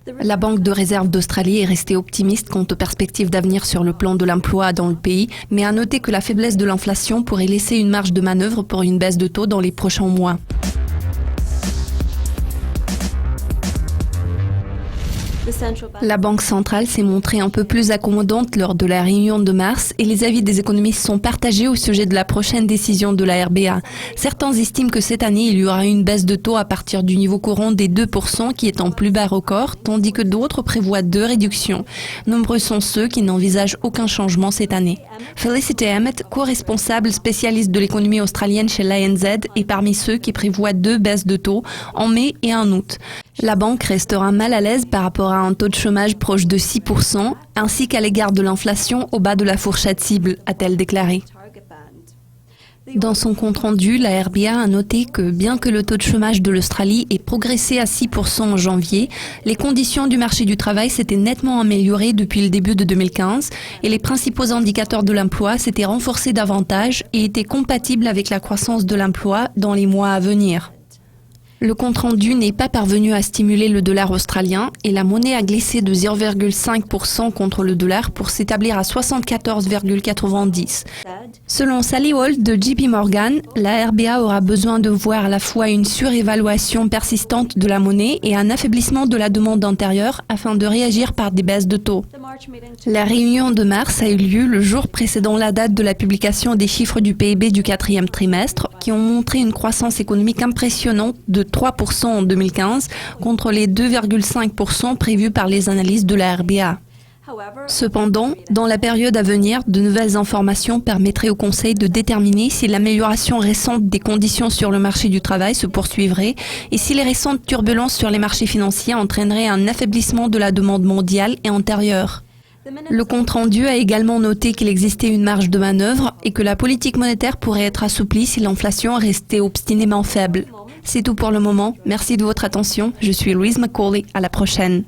La Banque de réserve d'Australie est restée optimiste quant aux perspectives d'avenir sur le plan de l'emploi dans le pays, mais a noté que la faiblesse de l'inflation pourrait laisser une marge de manœuvre pour une baisse de taux dans les prochains mois. La Banque centrale s'est montrée un peu plus accommodante lors de la réunion de mars et les avis des économistes sont partagés au sujet de la prochaine décision de la RBA. Certains estiment que cette année, il y aura une baisse de taux à partir du niveau courant des 2% qui est en plus bas record, tandis que d'autres prévoient 2 réductions. Nombreux sont ceux qui n'envisagent aucun changement cette année. Felicity Emmett, co-responsable spécialiste de l'économie australienne chez l'ANZ, est parmi ceux qui prévoient 2 baisses de taux en mai et en août. La banque restera mal à l'aise par rapport à un taux de chômage proche de 6%, ainsi qu'à l'égard de l'inflation au bas de la fourchette cible, a-t-elle déclaré. Dans son compte-rendu, la RBA a noté que bien que le taux de chômage de l'Australie ait progressé à 6% en janvier, les conditions du marché du travail s'étaient nettement améliorées depuis le début de 2015 et les principaux indicateurs de l'emploi s'étaient renforcés davantage et étaient compatibles avec la croissance de l'emploi dans les mois à venir. Le compte-rendu n'est pas parvenu à stimuler le dollar australien et la monnaie a glissé de 0,5% contre le dollar pour s'établir à 74,90. Selon Sally Holt de JP Morgan, la RBA aura besoin de voir à la fois une surévaluation persistante de la monnaie et un affaiblissement de la demande intérieure afin de réagir par des baisses de taux. La réunion de mars a eu lieu le jour précédant la date de la publication des chiffres du PIB du 4e trimestre qui ont montré une croissance économique impressionnante de 3% en 2015 contre les 2,5% prévus par les analystes de la RBA. Cependant, dans la période à venir, de nouvelles informations permettraient au Conseil de déterminer si l'amélioration récente des conditions sur le marché du travail se poursuivrait et si les récentes turbulences sur les marchés financiers entraîneraient un affaiblissement de la demande mondiale et antérieure. Le compte-rendu a également noté qu'il existait une marge de manœuvre et que la politique monétaire pourrait être assouplie si l'inflation restait obstinément faible. C'est tout pour le moment. Merci de votre attention. Je suis Louise McCauley. À la prochaine.